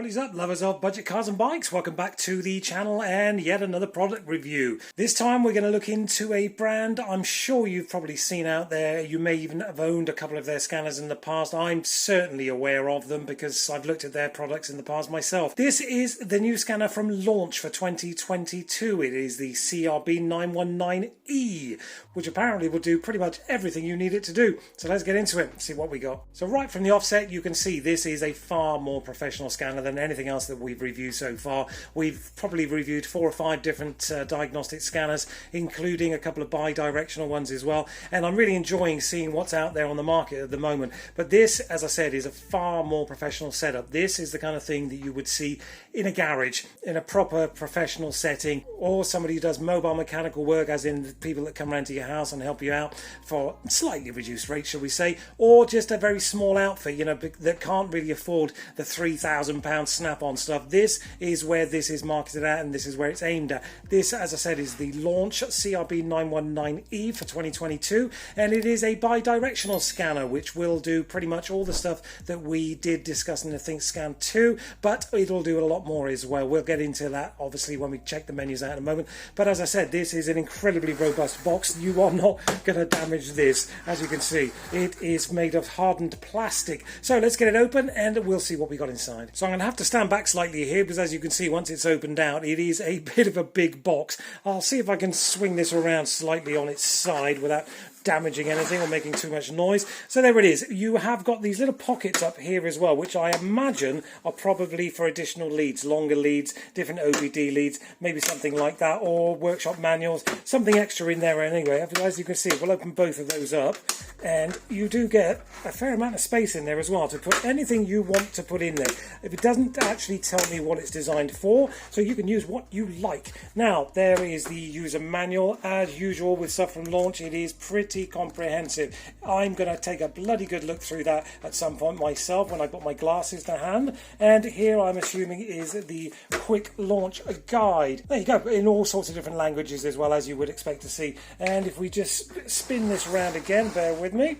What is up, lovers of budget cars and bikes? Welcome back to the channel and yet another product review. This time we're going to look into a brand I'm sure you've probably seen out there. You may even have owned a couple of their scanners in the past. I'm certainly aware of them because I've looked at their products in the past myself. This is the new scanner from launch for 2022. It is the CRP919E, which apparently will do pretty much everything you need it to do. So let's get into it and see what we got. So right from the offset, you can see this is a far more professional scanner than anything else that we've reviewed so far. We've probably reviewed 4 or 5 different diagnostic scanners, including a couple of bi-directional ones as well, and I'm really enjoying seeing what's out there on the market at the moment. But this, as I said, is a far more professional setup. This is the kind of thing that you would see in a garage, in a proper professional setting, or somebody who does mobile mechanical work, as in the people that come around to your house and help you out for slightly reduced rates, shall we say, or just a very small outfit, you know, that can't really afford the £3,000 snap-on stuff. This is where this is marketed at, and this is where it's aimed at. This, as I said, is the launch CRP919E for 2022, and it is a bi-directional scanner which will do pretty much all the stuff that we did discuss in the Think Scan 2, but it'll do a lot more as well. We'll get into that obviously when we check the menus out in a moment. But as I said, this is an incredibly robust box. You are not going to damage this. As you can see, it is made of hardened plastic. So let's get it open and we'll see what we got inside. So I'm going to have to stand back slightly here because, as you can see, once it's opened out, it is a bit of a big box. I'll see if I can swing this around slightly on its side without damaging anything or making too much noise. So there it is. You have got these little pockets up here as well, which I imagine are probably for additional leads, longer leads, different OBD leads, maybe something like that, or workshop manuals, something extra in there anyway. As you can see, we'll open both of those up, and you do get a fair amount of space in there as well to put anything you want to put in there. If it doesn't actually tell me what it's designed for, so you can use what you like. Now, there is the user manual. As usual with stuff from launch, it is pretty comprehensive. I'm going to take a bloody good look through that at some point myself when I put my glasses to hand. And here I'm assuming is the quick launch guide. There you go, in all sorts of different languages as well, as you would expect to see. And if we just spin this round again, bear with me,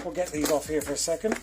we'll get these off here for a second.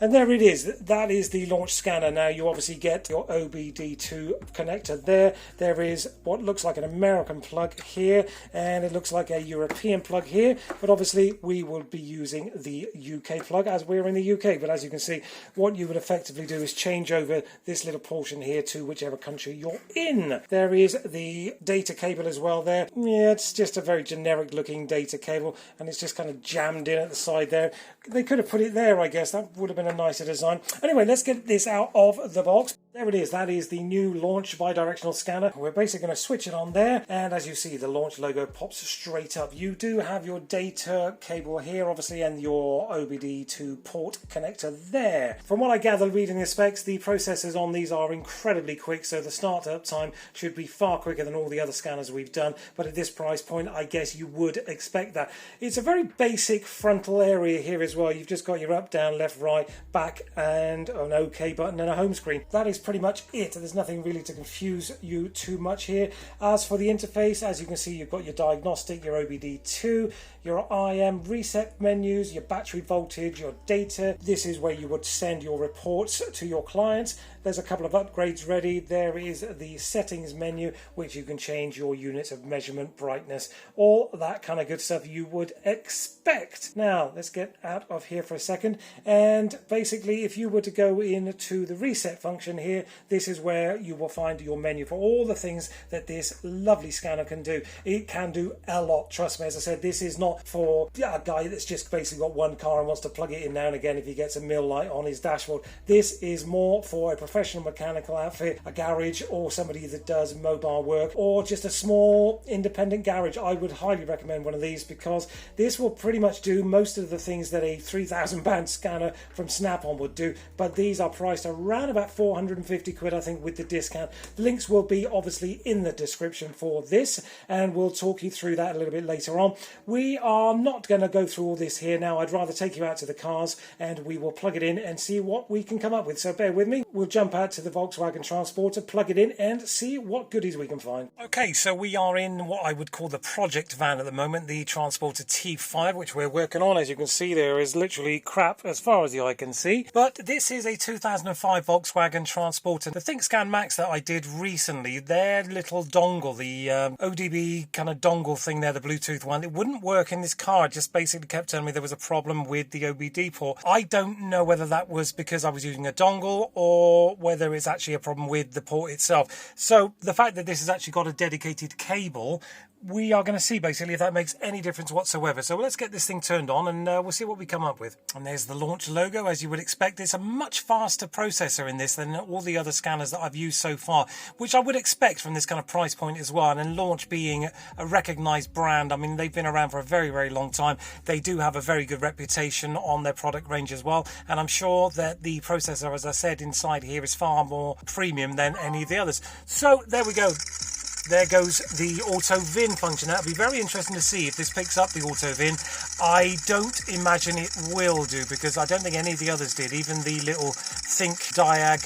And there it is. That is the launch scanner. Now you obviously get your OBD2 connector there. There is what looks like an American plug here, and it looks like a European plug here. But obviously we will be using the UK plug as we're in the UK. But as you can see, what you would effectively do is change over this little portion here to whichever country you're in. There is the data cable as well there. Yeah, it's just a very generic looking data cable, and it's just kind of jammed in at the side there. They could have put it there, I guess. That would have been a nicer design. Anyway, let's get this out of the box. There it is. That is the new launch bi-directional scanner. We're basically going to switch it on there, and as you see, the launch logo pops straight up. You do have your data cable here, obviously, and your OBD2 port connector there. From what I gather reading the specs, the processors on these are incredibly quick, so the startup time should be far quicker than all the other scanners we've done, but at this price point, I guess you would expect that. It's a very basic frontal area here as well. You've just got your up, down, left, right, back, and an OK button and a home screen. That is pretty much it. There's nothing really to confuse you too much here. As for the interface, as you can see, you've got your diagnostic, your OBD2, your IM reset menus, your battery voltage, your data. This is where you would send your reports to your clients. There's a couple of upgrades ready. There is the settings menu, which you can change your units of measurement, brightness, all that kind of good stuff you would expect. Now, let's get out of here for a second. And basically, if you were to go into the reset function here, this is where you will find your menu for all the things that this lovely scanner can do. It can do a lot, trust me. As I said, this is not for a guy that's just basically got one car and wants to plug it in now and again if he gets a mill light on his dashboard. This is more for a professional mechanical outfit, a garage, or somebody that does mobile work, or just a small independent garage. I would highly recommend one of these because this will pretty much do most of the things that a £3,000 scanner from Snap-on would do, but these are priced around about 450 quid, I think, with the discount. The links will be obviously in the description for this, and we'll talk you through that a little bit later on. We are not going to go through all this here now. I'd rather take you out to the cars and we will plug it in and see what we can come up with. So bear with me. We'll jump jump out to the Volkswagen Transporter, plug it in and see what goodies we can find. Okay, so we are in what I would call the project van at the moment, the Transporter T5, which we're working on. As you can see, there is literally crap as far as the eye can see. But this is a 2005 Volkswagen Transporter. The ThinkScan Max that I did recently, their little dongle, the ODB kind of dongle thing there, the Bluetooth one, it wouldn't work in this car. It just basically kept telling me there was a problem with the OBD port. I don't know whether that was because I was using a dongle or whether it's actually a problem with the port itself. So the fact that this has actually got a dedicated cable, we are going to see basically if that makes any difference whatsoever. So let's get this thing turned on and we'll see what we come up with. And there's the launch logo. As you would expect, it's a much faster processor in this than all the other scanners that I've used so far, which I would expect from this kind of price point as well. And Launch being a recognised brand, I mean, they've been around for a very, very long time. They do have a very good reputation on their product range as well. And I'm sure that the processor, as I said, inside here is far more premium than any of the others. So there we go. There goes the auto VIN function. That'll be very interesting to see if this picks up the auto VIN. I don't imagine it will do, because I don't think any of the others did. Even the little Think Diag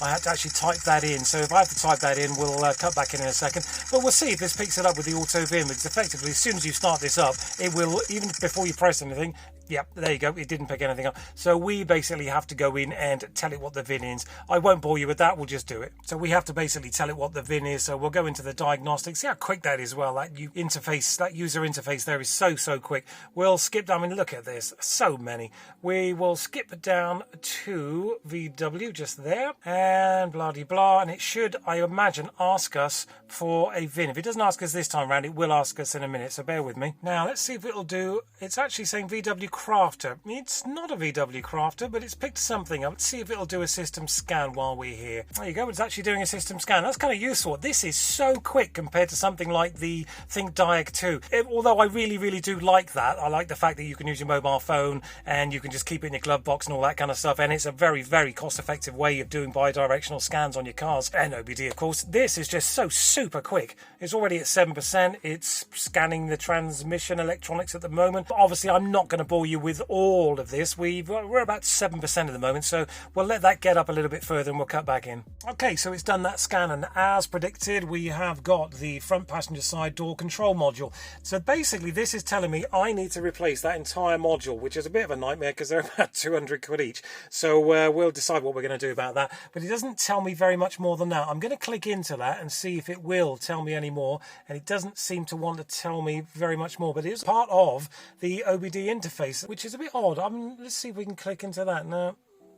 2, I had to actually type that in. So if I have to type that in, we'll cut back in a second. But we'll see if this picks it up with the auto VIN, because effectively, as soon as you start this up, it will, even before you press anything, yep, there you go, it didn't pick anything up. So we basically have to go in and tell it what the VIN is. I won't bore you with that, we'll just do it. So we have to basically tell it what the VIN is. So we'll go into the diagnostic, see how quick that is. Well, that interface, that user interface there is so quick. We'll skip down, I mean, look at this, so many. We will skip down to VW just there, and blah de blah, and it should, I imagine, ask us for a VIN. If it doesn't ask us this time around, it will ask us in a minute, so bear with me. Now let's see if it'll do. It's actually saying VW Crafter. It's not a VW Crafter, but it's picked something up. Let's see if it'll do a system scan while we're here. There you go, it's actually doing a system scan. That's kind of useful. This is so quick compared to something like the Think Diag 2. Although I really do like that. I like the fact that you can use your mobile phone and you can just keep it in your glove box and all that kind of stuff, and it's a very cost-effective way of doing bi-directional scans on your cars, and OBD of course. This is just so super quick. It's already at 7%. It's scanning the transmission electronics at the moment, but obviously I'm not going to bore you with all of this. We're about 7% at the moment, so we'll let that get up a little bit further and we'll cut back in. Okay, so it's done that scan, and as predicted, we have got the front passenger side door control module. So basically this is telling me I need to replace that entire module, which is a bit of a nightmare because they're about 200 quid each. So we'll decide what we're going to do about that, but it doesn't tell me very much more than that. I'm going to click into that and see if it will tell me any more, and it doesn't seem to want to tell me very much more, but it is part of the OBD interface, which is a bit odd. Let's see if we can click into that now.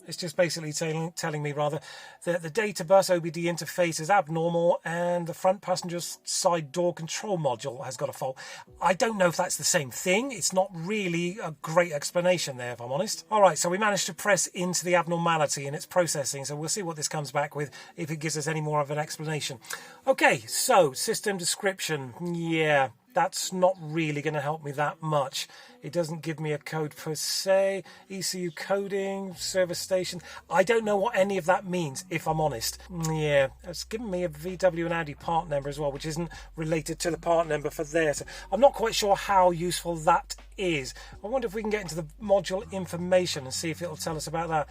It's just basically telling me rather that the data bus OBD interface is abnormal and the front passenger side door control module has got a fault. I don't know if that's the same thing. It's not really a great explanation there, if I'm honest. All right, so we managed to press into the abnormality in its processing, so we'll see what this comes back with, if it gives us any more of an explanation. Okay, so system description. Yeah, that's not really going to help me that much. It doesn't give me a code per se. ECU coding, service station. I don't know what any of that means, if I'm honest. Yeah, it's given me a VW and Audi part number as well, which isn't related to the part number for there. So I'm not quite sure how useful that is. I wonder if we can get into the module information and see if it'll tell us about that.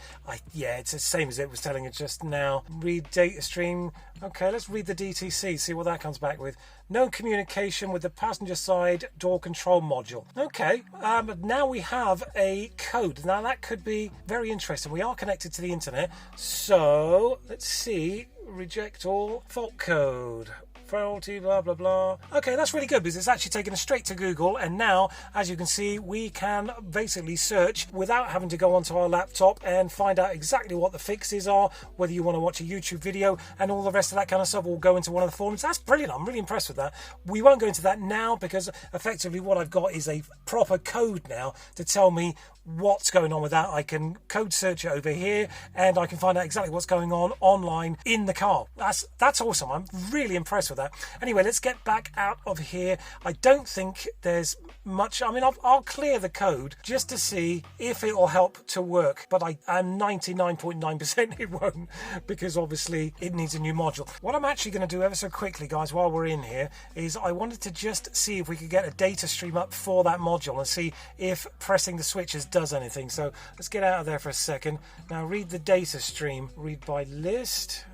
Yeah, it's the same as it was telling us just now. Read data stream. Okay, let's read the DTC, see what that comes back with. No communication with the passenger side door control module. Okay, but now we have a code. Now that could be very interesting. We are connected to the internet, so let's see. Reject all fault code. Faulty, blah blah blah. Okay, that's really good because it's actually taken us straight to Google, and now, as you can see, we can basically search without having to go onto our laptop and find out exactly what the fixes are, whether you want to watch a YouTube video and all the rest of that kind of stuff, or go into one of the forums. That's brilliant. I'm really impressed with that. We won't go into that now because effectively what I've got is a proper code now to tell me what's going on with that. I can code search it over here and I can find out exactly what's going on online in the car. That's awesome. I'm really impressed with that. that. Anyway, let's get back out of here. I don't think there's much. I mean, I'll clear the code just to see if it will help to work, but I'm 99.9% it won't, because obviously it needs a new module. What I'm actually going to do ever so quickly, guys, while we're in here, is I wanted to just see if we could get a data stream up for that module and see if pressing the switches does anything. So let's get out of there for a second. Now read the data stream. Read by list.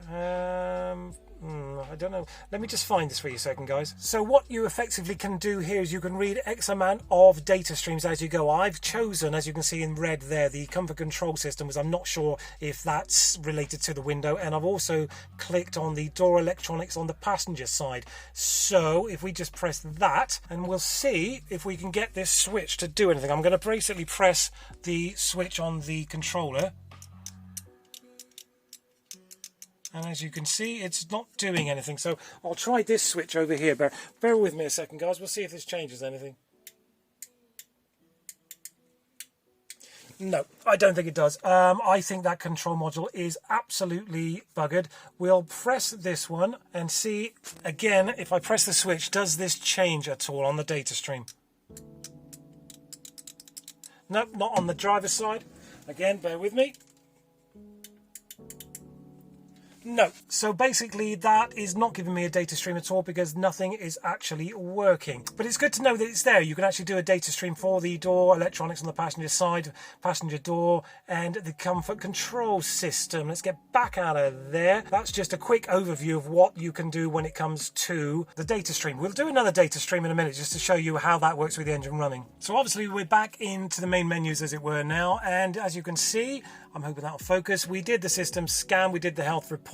I don't know. Let me just find this for you a second, guys. So what you effectively can do here is you can read X amount of data streams as you go. I've chosen, as you can see in red there, the comfort control system, because I'm not sure if that's related to the window, and I've also clicked on the door electronics on the passenger side. So if we just press that, and we'll see if we can get this switch to do anything. I'm going to basically press the switch on the controller. And as you can see, it's not doing anything. So I'll try this switch over here. Bear with me a second, guys. We'll see if this changes anything. No, I don't think it does. I think that control module is absolutely buggered. We'll press this one and see, again, if I press the switch, does this change at all on the data stream? Nope, not on the driver's side. Again, bear with me. No, so basically that is not giving me a data stream at all because nothing is actually working. But it's good to know that it's there. You can actually do a data stream for the door electronics on the passenger side, passenger door, and the comfort control system. Let's get back out of there. That's just a quick overview of what you can do when it comes to the data stream. We'll do another data stream in a minute just to show you how that works with the engine running. So obviously we're back into the main menus as it were now, and as you can see, I'm hoping that'll focus. We did the system scan, we did the health report,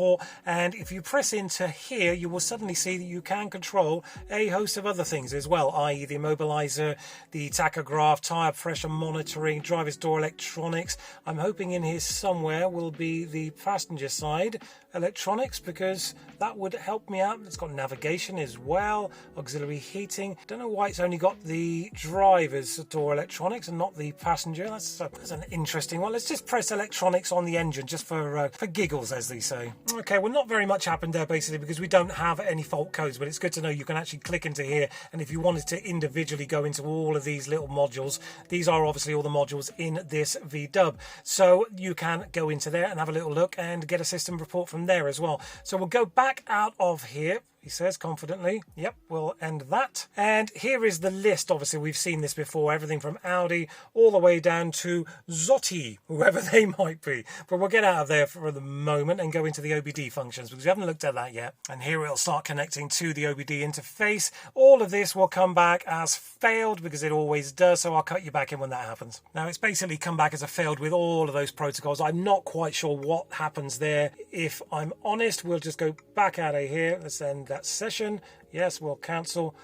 and if you press into here, you will suddenly see that you can control a host of other things as well, i.e. the immobilizer, the tachograph, tyre pressure monitoring, driver's door electronics. I'm hoping in here somewhere will be the passenger side electronics, because that would help me out. It's got navigation as well, auxiliary heating. Don't know why it's only got the driver's door electronics and not the passenger. That's an interesting one. Let's just press electronics on the engine just for giggles, as they say. Okay, well, not very much happened there basically because we don't have any fault codes, but it's good to know you can actually click into here, and if you wanted to individually go into all of these little modules, these are obviously all the modules in this V-dub, so you can go into there and have a little look and get a system report from there as well. So we'll go back out of here, he says confidently. Yep, we'll end that. And here is the list. Obviously we've seen this before, everything from Audi all the way down to Zotti, whoever they might be. But we'll get out of there for the moment and go into the OBD functions because we haven't looked at that yet. And here it'll start connecting to the OBD interface. All of this will come back as failed because it always does, so I'll cut you back in when that happens. Now it's basically come back as a failed with all of those protocols. I'm not quite sure what happens there. If I'm honest, we'll just go back out of here. Let's end that session. Yes, we'll cancel.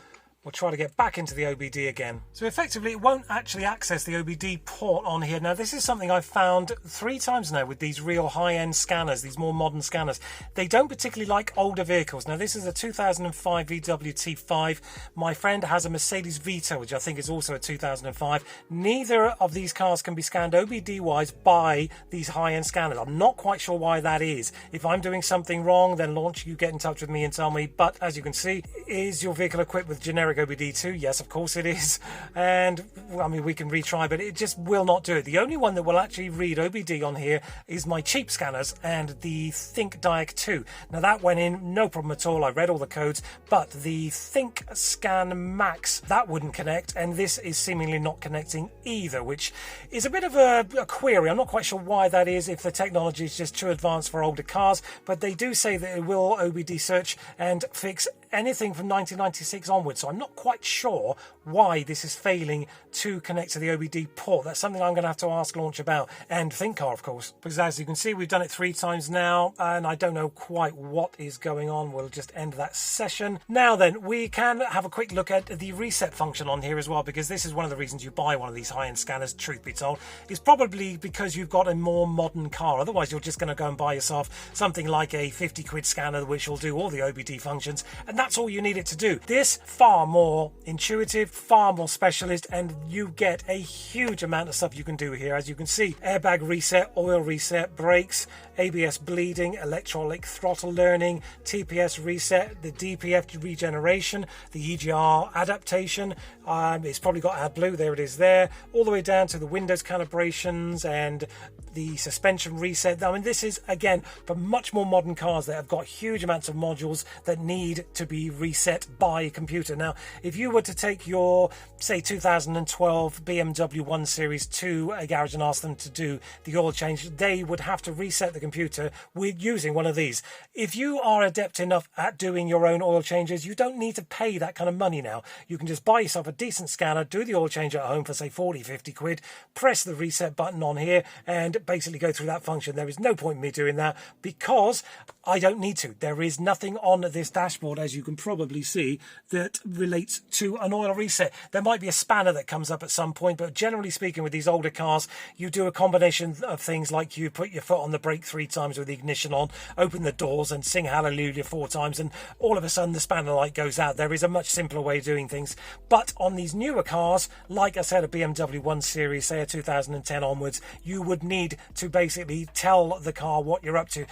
We'll try to get back into the OBD again. So effectively it won't actually access the OBD port on here. Now this is something I've found 3 times now with these real high-end scanners, these more modern scanners. They don't particularly like older vehicles. Now this is a 2005 VW T5. My friend has a Mercedes Vito, which I think is also a 2005. Neither of these cars can be scanned OBD-wise by these high-end scanners. I'm not quite sure why that is. If I'm doing something wrong, then launch, you get in touch with me and tell me. But as you can see, is your vehicle equipped with generic OBD2? Yes, of course it is. And I mean, we can retry, but it just will not do it. The only one that will actually read OBD on here is my cheap scanners and the Think Diag 2. Now that went in, no problem at all. I read all the codes, but the Think Scan Max, that wouldn't connect, and this is seemingly not connecting either, which is a bit of a query. I'm not quite sure why that is, if the technology is just too advanced for older cars, but they do say that it will OBD search and fix anything from 1996 onwards, so I'm not quite sure why this is failing to connect to the OBD port. That's something I'm going to have to ask Launch about, and ThinkCar, of course, because as you can see, we've done it 3 times now, and I don't know quite what is going on. We'll just end that session. Now then, we can have a quick look at the reset function on here as well, because this is one of the reasons you buy one of these high-end scanners, truth be told, is probably because you've got a more modern car. Otherwise, you're just going to go and buy yourself something like a 50 quid scanner, which will do all the OBD functions, and that's all you need it to do. This far more intuitive, far more specialist, and you get a huge amount of stuff you can do here. As you can see, airbag reset, oil reset, brakes, ABS bleeding, electronic throttle learning, TPS reset, the DPF regeneration, the EGR adaptation. It's probably got AdBlue, there it is there, all the way down to the Windows calibrations and the suspension reset. I mean, this is, again, for much more modern cars that have got huge amounts of modules that need to be reset by a computer. Now, if you were to take your, say, 2012 BMW 1 Series to a garage and ask them to do the oil change, they would have to reset the computer with using one of these. If you are adept enough at doing your own oil changes, you don't need to pay that kind of money now. You can just buy yourself a decent scanner, do the oil change at home for, say, 40, 50 quid, press the reset button on here, and basically go through that function. There is no point in me doing that because I don't need to. There is nothing on this dashboard, as you can probably see, that relates to an oil reset. There might be a spanner that comes up at some point, but generally speaking, with these older cars, you do a combination of things like you put your foot on the brake 3 times with the ignition on, open the doors and sing hallelujah 4 times, and all of a sudden the spanner light goes out. There is a much simpler way of doing things. But on these newer cars, like I said, a BMW 1 Series, say a 2010 onwards, you would need to basically tell the car what you're up to.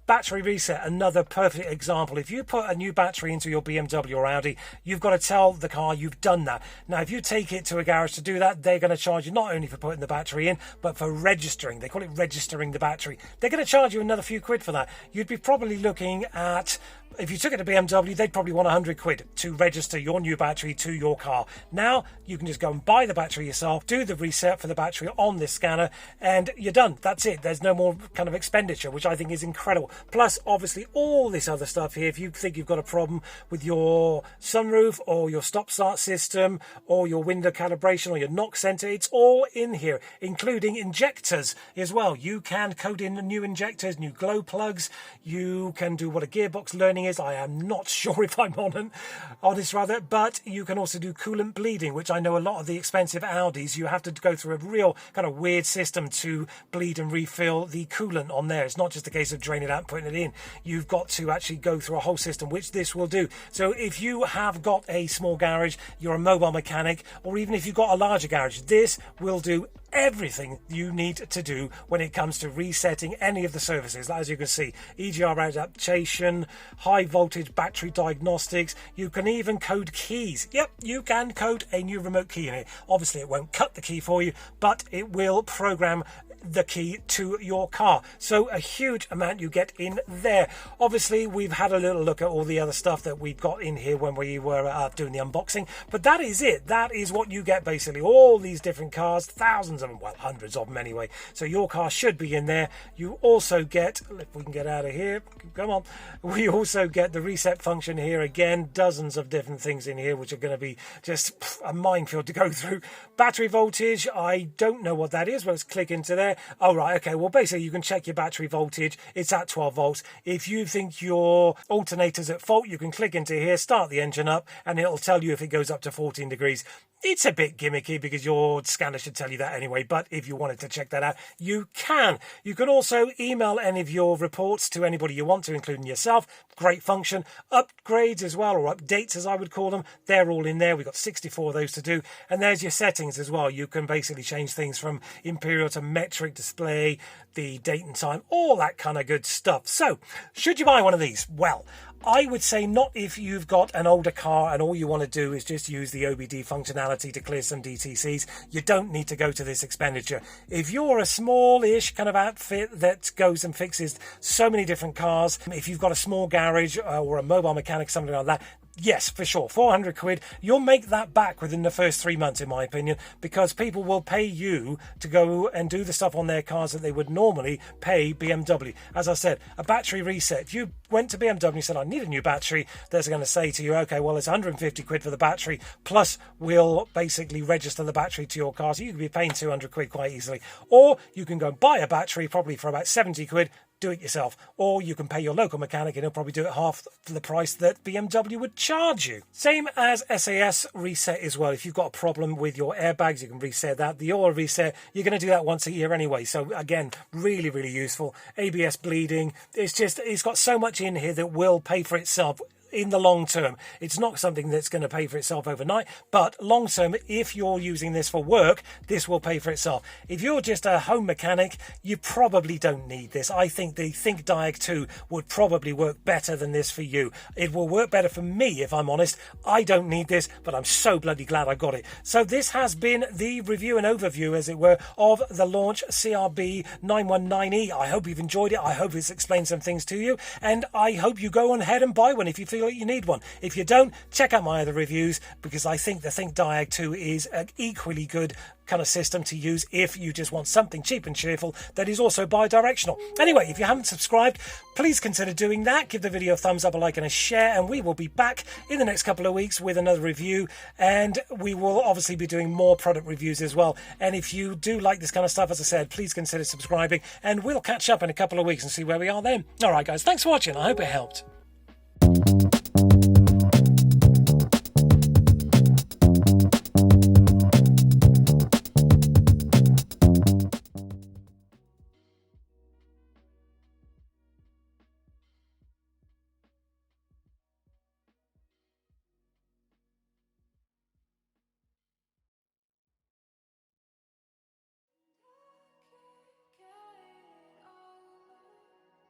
Battery reset, another perfect example. If you put a new battery into your BMW or Audi, you've got to tell the car you've done that. Now, if you take it to a garage to do that, they're going to charge you not only for putting the battery in, but for registering. They call it registering the battery. They're going to charge you another few quid for that. You'd be probably looking at, if you took it to BMW, they'd probably want 100 quid to register your new battery to your car. Now, you can just go and buy the battery yourself, do the reset for the battery on this scanner, and you're done. That's it. There's no more kind of expenditure, which I think is incredible. Plus, obviously, all this other stuff here. If you think you've got a problem with your sunroof or your stop-start system or your window calibration or your knock center, it's all in here, including injectors as well. You can code in new injectors, new glow plugs. You can do what a gearbox learning is. I am not sure if I'm honest, but you can also do coolant bleeding, which I know a lot of the expensive Audis, you have to go through a real kind of weird system to bleed and refill the coolant on there. It's not just a case of draining it out and putting it in. You've got to actually go through a whole system, which this will do. So if you have got a small garage, you're a mobile mechanic, or even if you've got a larger garage, this will do everything you need to do when it comes to resetting any of the services. As you can see, EGR adaptation, high voltage battery diagnostics. You can even code keys. Yep, you can code a new remote key in it. Obviously, it won't cut the key for you, but it will program the key to your car. So a huge amount you get in there. Obviously, we've had a little look at all the other stuff that we've got in here when we were doing the unboxing, but that is it. That is what you get, basically. All these different cars, thousands of them, well, hundreds of them anyway. So your car should be in there. You also get, if we can get out of here, come on, we also get the reset function here. Again, dozens of different things in here, which are going to be just a minefield to go through. Battery voltage, I don't know what that is. Let's click into there. Oh, right, okay. Well, basically, you can check your battery voltage. It's at 12 volts. If you think your alternator's at fault, you can click into here, start the engine up, and it'll tell you if it goes up to 14 degrees. It's a bit gimmicky because your scanner should tell you that anyway, but if you wanted to check that out, you can. You can also email any of your reports to anybody you want to, including yourself. Great function. Upgrades as well, or updates as I would call them. They're all in there. We've got 64 of those to do. And there's your settings as well. You can basically change things from imperial to metric display, the date and time, all that kind of good stuff. So, should you buy one of these? Well, I would say not if you've got an older car and all you want to do is just use the OBD functionality to clear some DTCs. You don't need to go to this expenditure. If you're a small-ish kind of outfit that goes and fixes so many different cars, if you've got a small garage or a mobile mechanic, something like that, yes, for sure, 400 quid. You'll make that back within the first 3 months, in my opinion, because people will pay you to go and do the stuff on their cars that they would normally pay BMW. As I said, a battery reset. If you went to BMW and said, I need a new battery, they're going to say to you, okay, well, it's 150 quid for the battery, plus we'll basically register the battery to your car. So you could be paying 200 quid quite easily. Or you can go and buy a battery, probably for about 70 quid, do it yourself, or you can pay your local mechanic and he'll probably do it half the price that BMW would charge you. Same as SAS reset as well. If you've got a problem with your airbags, you can reset that. The oil reset, you're going to do that once a year anyway. So again, really, really useful. ABS bleeding. It's got so much in here that will pay for itself in the long term. It's not something that's going to pay for itself overnight, but long term, if you're using this for work, this will pay for itself. If you're just a home mechanic, you probably don't need this. I think the Think Diag 2 would probably work better than this for you. It will work better for me, if I'm honest. I don't need this, but I'm so bloody glad I got it. So this has been the review and overview, as it were, of the Launch CRB919E. I hope you've enjoyed it. I hope it's explained some things to you, and I hope you go on ahead and buy one if you feel like you need one. If you don't, check out my other reviews, because I think the Think Diag 2 is an equally good kind of system to use if you just want something cheap and cheerful that is also bi-directional. Anyway, if you haven't subscribed, please consider doing that. Give the video a thumbs up, a like and a share, and we will be back in the next couple of weeks with another review, and we will obviously be doing more product reviews as well. And if you do like this kind of stuff, as I said, please consider subscribing, and we'll catch up in a couple of weeks and see where we are then. All right guys, thanks for watching. I hope it helped.